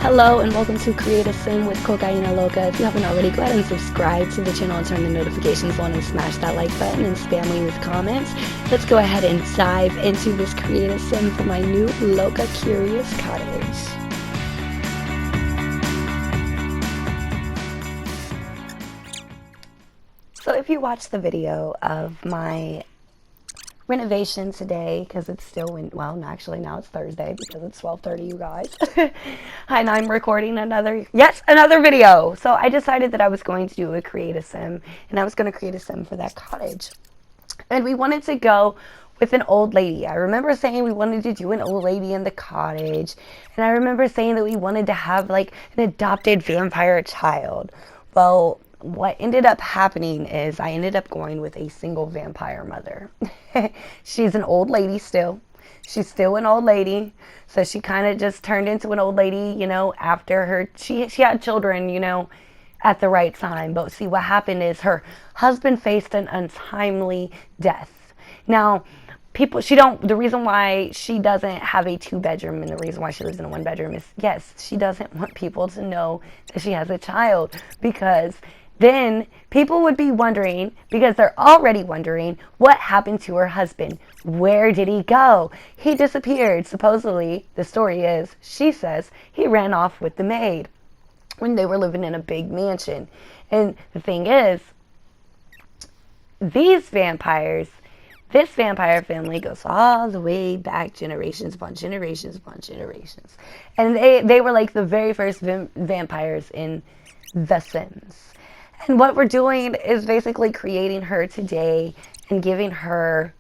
Hello and welcome to Create a Sim with Cocaina Loca. If you haven't already, go ahead and subscribe to the channel and turn the notifications on and smash that like button and spam me with comments. Let's go ahead and dive into this Create a Sim for my new Loca Curious Cottage. So if you watched the video of my renovation today, because it's still actually now it's Thursday because it's 12:30, you guys. And I'm recording another video. So I decided that I was going to do a create a sim, and I was going to create a sim for that cottage, and we wanted to go with an old lady. I remember saying we wanted to do an old lady in the cottage, and I remember saying that we wanted to have like an adopted vampire child. Well, what ended up happening is I ended up going with a single vampire mother. She's an old lady still. She's still an old lady. So she kind of just turned into an old lady, after she had children, at the right time. But see, what happened is her husband faced an untimely death. Now, the reason why she doesn't have a 2-bedroom and the reason why she lives in a 1-bedroom is, yes, she doesn't want people to know that she has a child, because then people would be wondering, because they're already wondering, what happened to her husband? Where did he go? He disappeared. Supposedly, the story is, she says, he ran off with the maid when they were living in a big mansion. And the thing is, this vampire family goes all the way back generations upon generations upon generations. And they were like the very first vampires in The Sims. And what we're doing is basically creating her today and giving her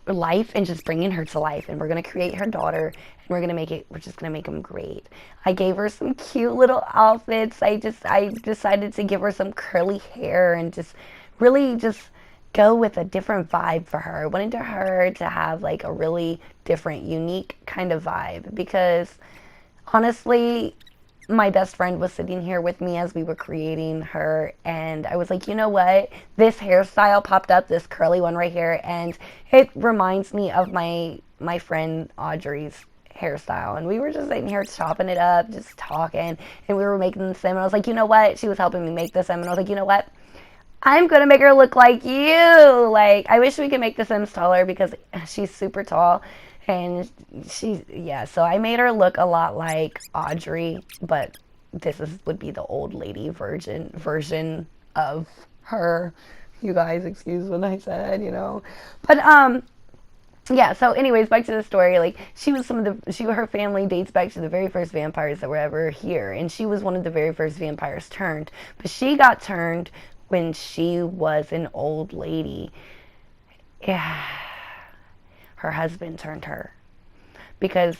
life and just bringing her to life. And we're going to create her daughter, and we're just going to make them great. I gave her some cute little outfits. I decided to give her some curly hair and just really just go with a different vibe for her. I wanted her to have like a really different, unique kind of vibe, because honestly, my best friend was sitting here with me as we were creating her, and I was like, you know what? This hairstyle popped up, this curly one right here, and it reminds me of my friend Audrey's hairstyle. And we were just sitting here chopping it up, just talking, and we were making the sim, and I was like, you know what? She was helping me make the sim, and I was like, you know what? I'm going to make her look like you. Like, I wish we could make the Sims taller because she's super tall. And so I made her look a lot like Audrey, but would be the old lady version of her. You guys, excuse what I said, But, yeah, so anyways, back to the story. Like, her family dates back to the very first vampires that were ever here. And she was one of the very first vampires turned. But she got turned when she was an old lady. Yeah. Her husband turned her because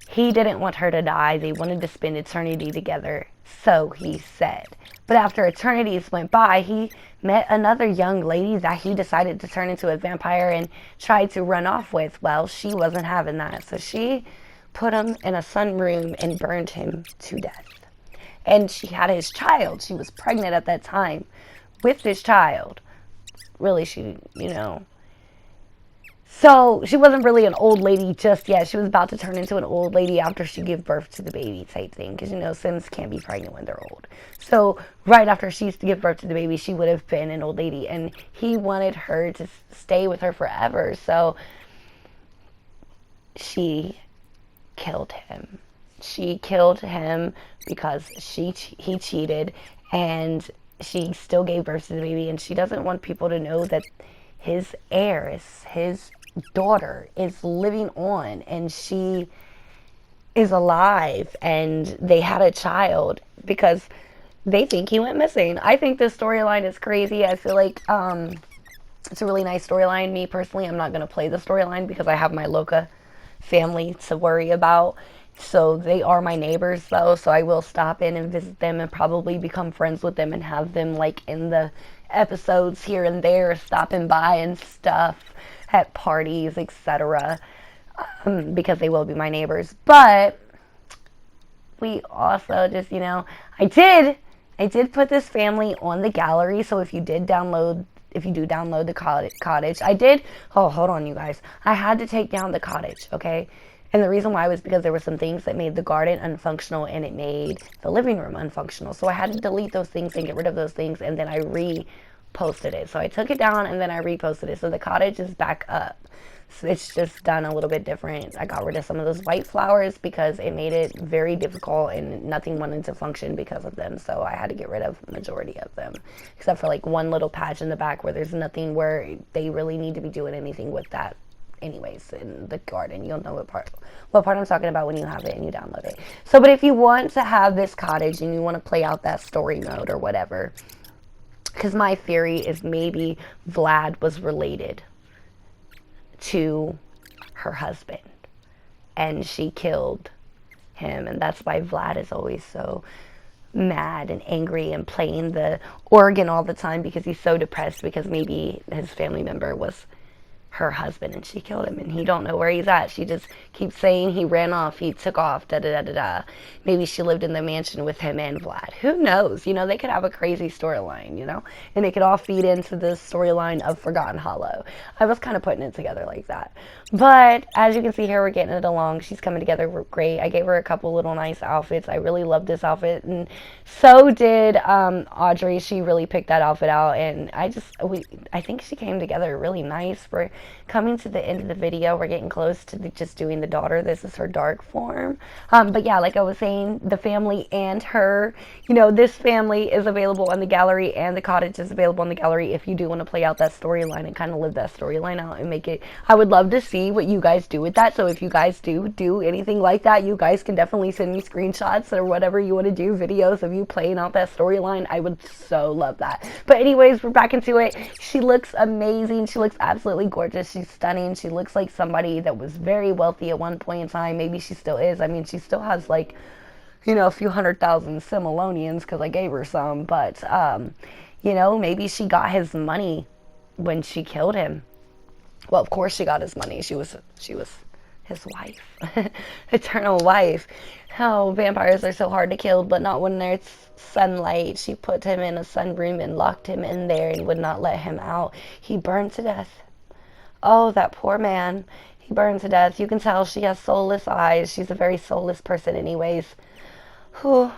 he didn't want her to die. They wanted to spend eternity together, so he said. But after eternities went by, he met another young lady that he decided to turn into a vampire and tried to run off with. Well, she wasn't having that, so she put him in a sunroom and burned him to death. And she had his child. She was pregnant at that time with this child. Really, So she wasn't really an old lady just yet. She was about to turn into an old lady after she gave birth to the baby type thing. Because, Sims can't be pregnant when they're old. So right after she used to give birth to the baby, she would have been an old lady. And he wanted her to stay with her forever. So she killed him. She killed him because he cheated. And she still gave birth to the baby. And she doesn't want people to know that his heiress, his daughter, is living on, and she is alive, and they had a child, because they think he went missing. I think this storyline is crazy. I feel like it's a really nice storyline. Me personally, I'm not going to play the storyline because I have my Loca family to worry about. So they are my neighbors, though, so I will stop in and visit them and probably become friends with them and have them, like, in the episodes here and there, stopping by and stuff at parties, etc., because they will be my neighbors. But we also just, I did put this family on the gallery, so if you did download if you do download the cottage. I did, oh, hold on, you guys. I had to take down the cottage, okay? And the reason why was because there were some things that made the garden unfunctional and it made the living room unfunctional. So I had to delete those things and get rid of those things, and then I reposted it. So I took it down and then I reposted it. So the cottage is back up. So it's just done a little bit different. I got rid of some of those white flowers because it made it very difficult and nothing wanted to function because of them. So I had to get rid of the majority of them, except for like one little patch in the back where there's nothing where they really need to be doing anything with that anyways in the garden. You'll know what part I'm talking about when you have it and you download it. So, but if you want to have this cottage and you want to play out that story mode or whatever, because my theory is maybe Vlad was related to her husband and she killed him, and that's why Vlad is always so mad and angry and playing the organ all the time, because he's so depressed because maybe his family member was her husband and she killed him and he don't know where he's at. She just keeps saying he ran off, he took off, da da da da da. Maybe she lived in the mansion with him and Vlad. Who knows? You know, they could have a crazy storyline, you know, and it could all feed into the storyline of Forgotten Hollow. I was kind of putting it together like that. But as you can see here, we're getting it along. She's coming together great. I gave her a couple little nice outfits. I really love this outfit, and so did Audrey. She really picked that outfit out, and I think she came together really nice. For coming to the end of the video, we're getting close to just doing the daughter. This is her dark form. But yeah, like I was saying, the family and her, you know, this family is available on the gallery and the cottage is available on the gallery if you do want to play out that storyline and kind of live that storyline out and make it. I would love to see what you guys do with that. So if you guys do anything like that, you guys can definitely send me screenshots or whatever you want to do, videos of you playing out that storyline. I would so love that. But anyways, we're back into it. She looks amazing. She looks absolutely gorgeous. She's stunning. She looks like somebody that was very wealthy at one point in time. Maybe she still is. I mean, she still has like, you know, a few 100,000 simoleons because I gave her some. But, you know, maybe she got his money when she killed him. Well, of course she got his money. She was his wife, eternal wife. Oh, vampires are so hard to kill, but not when there's sunlight. She put him in a sunroom and locked him in there and would not let him out. He burned to death. Oh, that poor man. He burned to death. You can tell she has soulless eyes. She's a very soulless person anyways. Whew.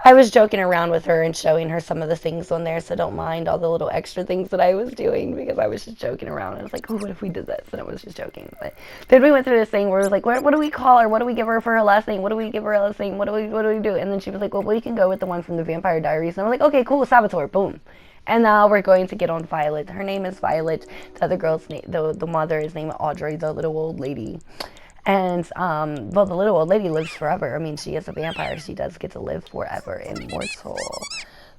I was joking around with her and showing her some of the things on there, so don't mind all the little extra things that I was doing because I was just joking around. I was like, oh, what if we did this? And I was just joking. But then we went through this thing where it was like, what do we call her? What do we give her for her last name? What do we give her her last name? What do we do? And then she was like, well, we can go with the one from the Vampire Diaries. And I'm like, okay, cool, Salvatore, boom. And now we're going to get on Violet. Her name is Violet. The other girl's name, the mother is named Audrey, the little old lady. And, well, the little old lady lives forever. I mean, she is a vampire. She does get to live forever, immortal.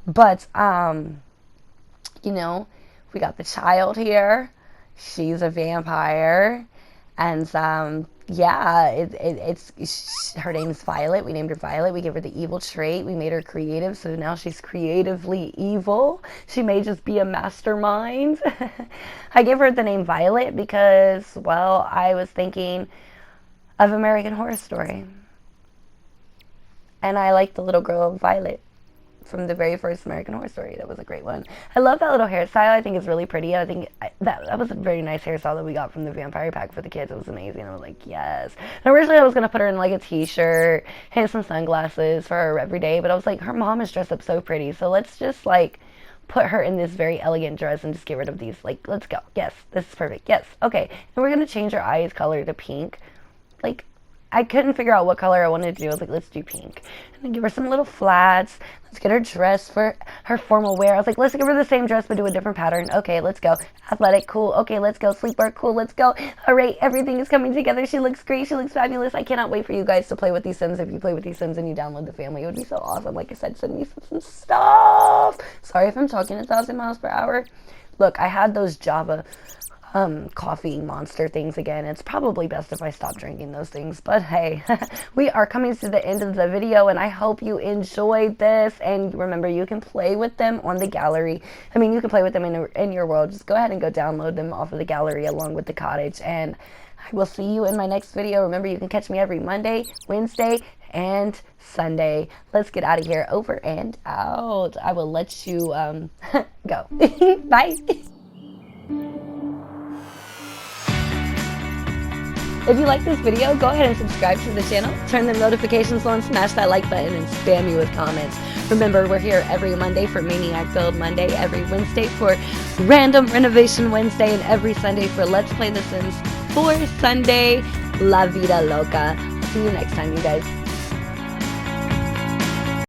But, you know, we got the child here. She's a vampire. And, yeah, it's her name's Violet. We named her Violet. We gave her the evil trait. We made her creative, so now she's creatively evil. She may just be a mastermind. I gave her the name Violet because, well, I was thinking of American Horror Story. And I like the little girl Violet from the very first American Horror Story. That was a great one. I love that little hairstyle. I think it's really pretty. I think that was a very nice hairstyle that we got from the Vampire Pack for the kids. It was amazing. I was like, yes. And originally I was going to put her in like a t-shirt and some sunglasses for her every day, but I was like, her mom is dressed up so pretty, so let's just like put her in this very elegant dress and just get rid of these. Like, let's go. Yes, this is perfect. Yes. Okay. And we're going to change her eyes color to pink. Like, I couldn't figure out what color I wanted to do. I was like, let's do pink. And then give her some little flats. Let's get her dressed for her formal wear. I was like, let's give her the same dress but do a different pattern. Okay, let's go. Athletic, cool. Okay, let's go. Sleepwear, cool. Let's go. All right, everything is coming together. She looks great. She looks fabulous. I cannot wait for you guys to play with these Sims. If you play with these Sims and you download the family, it would be so awesome. Like I said, send me some stuff. Sorry if I'm talking 1,000 miles per hour. Look, I had those Java coffee monster things again. It's probably best if I stop drinking those things, but hey, we are coming to the end of the video and I hope you enjoyed this. And remember, you can play with them on the gallery. I mean, you can play with them in your world. Just go ahead and go download them off of the gallery along with the cottage, and I will see you in my next video. Remember, you can catch me every Monday, Wednesday, and Sunday. Let's get out of here. Over and out. I will let you go. Bye. If you like this video, go ahead and subscribe to the channel, turn the notifications on, smash that like button, and spam me with comments. Remember, we're here every Monday for Maniac Build Monday, every Wednesday for Random Renovation Wednesday, and every Sunday for Let's Play The Sims 4 Sunday. La Vida Loca. See you next time, you guys.